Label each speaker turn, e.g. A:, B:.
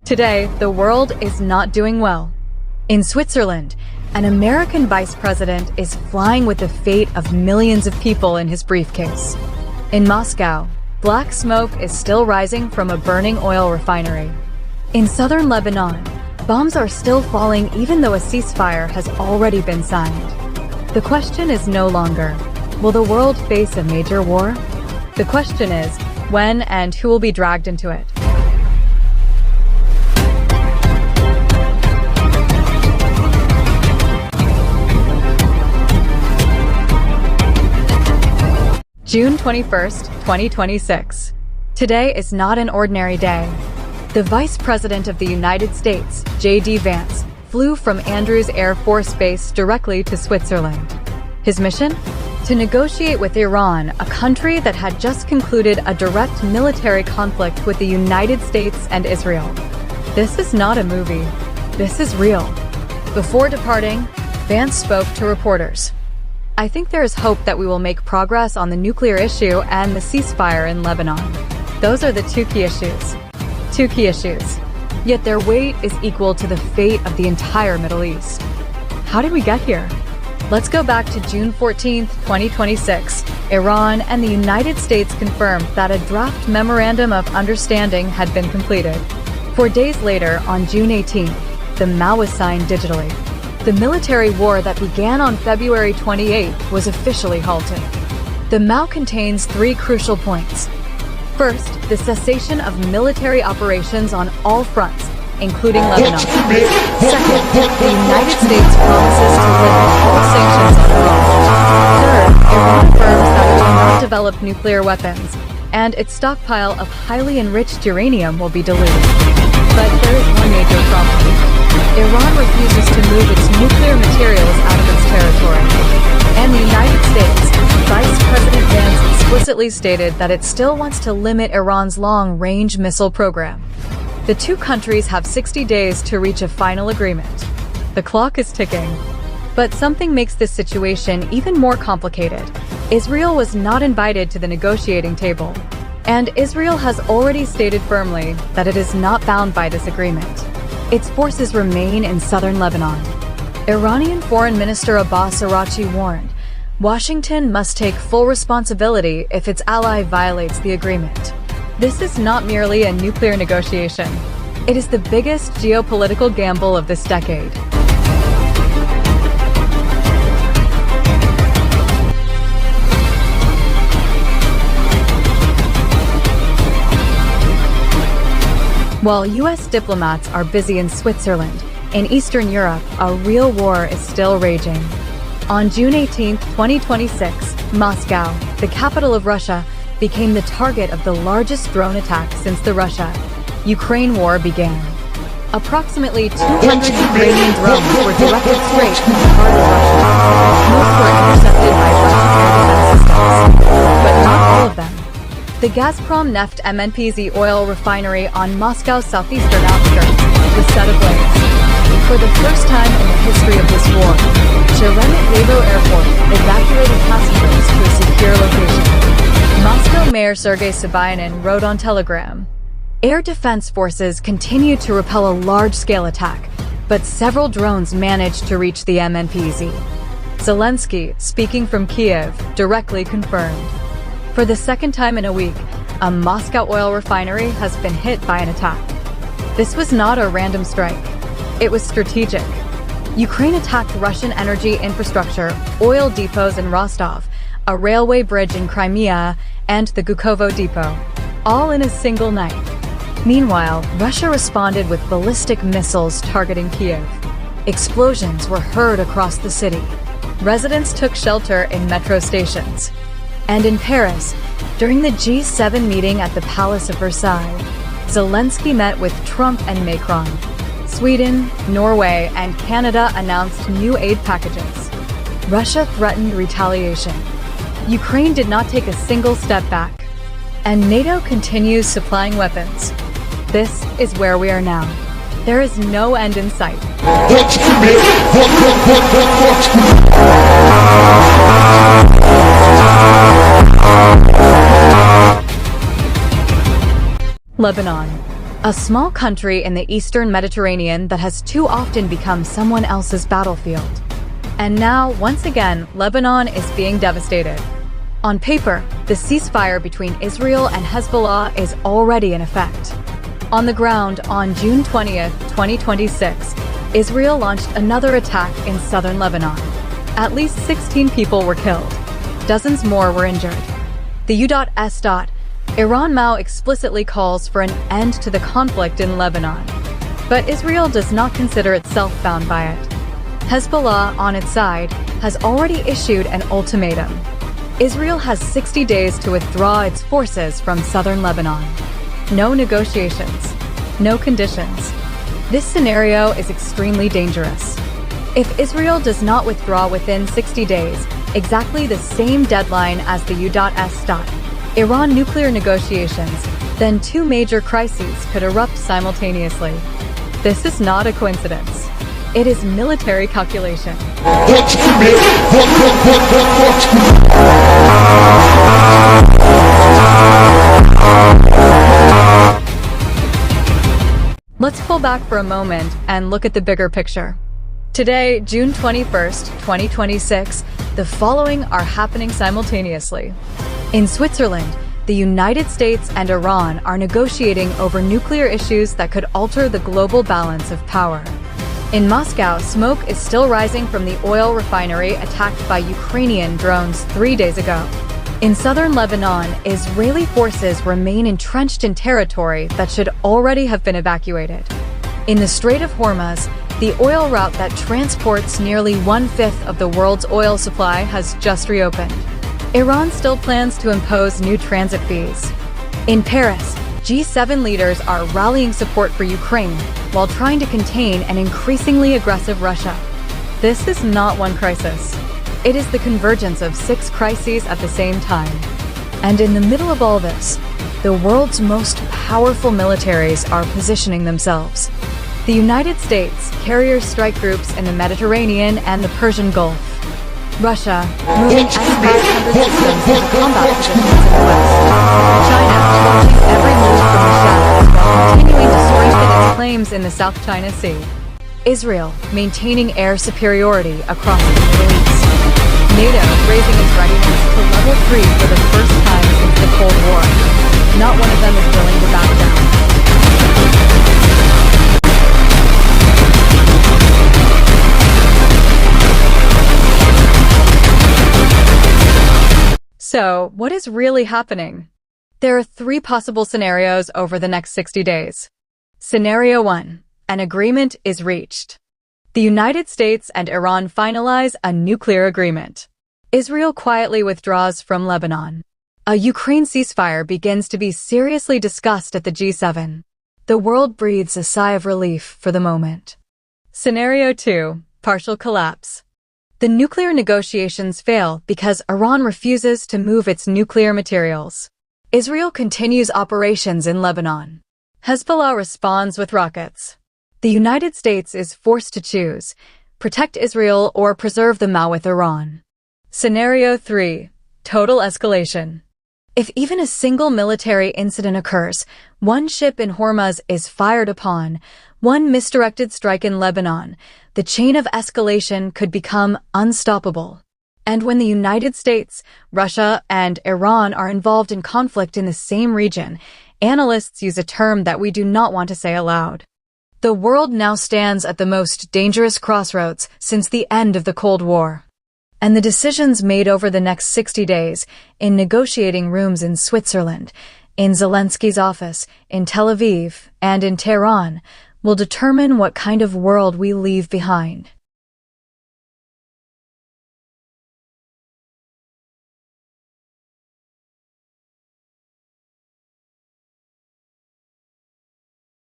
A: Today, the world is not doing well. In Switzerland, an American vice president is flying with the fate of millions of people in his briefcase. In Moscow, black smoke is still rising from a burning oil refinery. In southern Lebanon, bombs are still falling even though a ceasefire has already been signed. The question is no longer, will the world face a major war? The question is, when and who will be dragged into it? June 21st, 2026. Today is not an ordinary day. The Vice President of the United States, J.D. Vance, flew from Andrews Air Force Base directly to Switzerland. His mission? To negotiate with Iran, a country that had just concluded a direct military conflict with the United States and Israel. This is not a movie. This is real. Before departing, Vance spoke to reporters. I think there is hope that we will make progress on the nuclear issue and the ceasefire in Lebanon. Those are the two key issues. Yet their weight is equal to the fate of the entire Middle East. How did we get here? Let's go back to June 14th, 2026. Iran and the United States confirmed that a draft memorandum of understanding had been completed. 4 days later, on June 18th, the MOU was signed digitally. The military war that began on February 28th was officially halted. The MOU contains 3 crucial points. First, the cessation of military operations on all fronts, including Lebanon. Second, the United States promises to lift all sanctions on Iran. Third, Iran affirms that it will not develop nuclear weapons, and its stockpile of highly enriched uranium will be diluted. But there is one major problem. Iran refuses to move its nuclear materials out of its territory. And the United States, Vice President Vance explicitly stated that it still wants to limit Iran's long-range missile program. The two countries have 60 days to reach a final agreement. The clock is ticking. But something makes this situation even more complicated. Israel was not invited to the negotiating table. And Israel has already stated firmly that it is not bound by this agreement. Its forces remain in southern Lebanon. Iranian Foreign Minister Abbas Araghchi warned, Washington must take full responsibility if its ally violates the agreement. This is not merely a nuclear negotiation. It is the biggest geopolitical gamble of this decade. While U.S. diplomats are busy in Switzerland, in Eastern Europe, a real war is still raging. On June 18, 2026, Moscow, the capital of Russia, became the target of the largest drone attack since the Russia-Ukraine war began. Approximately 200 Ukrainian drones were directed straight from the heart of Russia. Most were intercepted by Russian air defense systems, but not all of them. The Gazprom Neft MNPZ oil refinery on Moscow's southeastern outskirts was set ablaze. For the first time in the history of this war, Sheremetyevo Airport evacuated passengers to a secure location. Moscow Mayor Sergei Sobyanin wrote on Telegram, Air defense forces continued to repel a large-scale attack, but several drones managed to reach the MNPZ. Zelenskyy, speaking from Kiev, directly confirmed. For the second time in a week, a Moscow oil refinery has been hit by an attack. This was not a random strike. It was strategic. Ukraine attacked Russian energy infrastructure, oil depots in Rostov, a railway bridge in Crimea, and the Gukovo depot, all in a single night. Meanwhile, Russia responded with ballistic missiles targeting Kiev. Explosions were heard across the city. Residents took shelter in metro stations. And in Paris, during the G7 meeting at the Palace of Versailles, Zelenskyy met with Trump and Macron. Sweden, Norway, and Canada announced new aid packages. Russia threatened retaliation. Ukraine did not take a single step back. And NATO continues supplying weapons. This is where we are now. There is no end in sight. Lebanon, A small country in the eastern Mediterranean that has too often become someone else's battlefield. And now, once again, Lebanon is being devastated. On paper, the ceasefire between Israel and Hezbollah is already in effect. On the ground, on June 20th, 2026, Israel launched another attack in southern Lebanon. At least 16 people were killed. Dozens more were injured. The U.S. Iran now explicitly calls for an end to the conflict in Lebanon. But Israel does not consider itself bound by it. Hezbollah, on its side, has already issued an ultimatum. Israel has 60 days to withdraw its forces from southern Lebanon. No negotiations. No conditions. This scenario is extremely dangerous. If Israel does not withdraw within 60 days, exactly the same deadline as the U.S. Iran nuclear negotiations, then two major crises could erupt simultaneously. This is not a coincidence. It is military calculation. Let's pull back for a moment and look at the bigger picture. Today, June 21st, 2026, the following are happening simultaneously. In Switzerland, the United States and Iran are negotiating over nuclear issues that could alter the global balance of power. In Moscow, smoke is still rising from the oil refinery attacked by Ukrainian drones 3 days ago. In southern Lebanon, Israeli forces remain entrenched in territory that should already have been evacuated. In the Strait of Hormuz, the oil route that transports nearly 1/5 of the world's oil supply has just reopened. Iran still plans to impose new transit fees. In Paris, G7 leaders are rallying support for Ukraine while trying to contain an increasingly aggressive Russia. This is not one crisis. It is the convergence of 6 crises at the same time. And in the middle of all this, the world's most powerful militaries are positioning themselves. The United States, carrier strike groups in the Mediterranean and the Persian Gulf. Russia, moving S-500 systems into combat positions in the west. China, watching every move from the shadows while continuing to strengthen its claims in the South China Sea. Israel, maintaining air superiority across the Middle East. NATO, raising its readiness to level 3 for the first time since the Cold War. Not one of them is willing to back down. So, what is really happening? There are 3 possible scenarios over the next 60 days. Scenario 1. An agreement is reached. The United States and Iran finalize a nuclear agreement. Israel quietly withdraws from Lebanon. A Ukraine ceasefire begins to be seriously discussed at the G7. The world breathes a sigh of relief for the moment. Scenario 2. Partial collapse. The nuclear negotiations fail because Iran refuses to move its nuclear materials. Israel continues operations in Lebanon. Hezbollah responds with rockets. The United States is forced to choose: protect Israel or preserve the Mao with Iran. Scenario 3. Total escalation. If even a single military incident occurs, one ship in Hormuz is fired upon, one misdirected strike in Lebanon, the chain of escalation could become unstoppable. And when the United States, Russia, and Iran are involved in conflict in the same region, analysts use a term that we do not want to say aloud. The world now stands at the most dangerous crossroads since the end of the Cold War. And the decisions made over the next 60 days, in negotiating rooms in Switzerland, in Zelenskyy's office, in Tel Aviv, and in Tehran, will determine what kind of world we leave behind.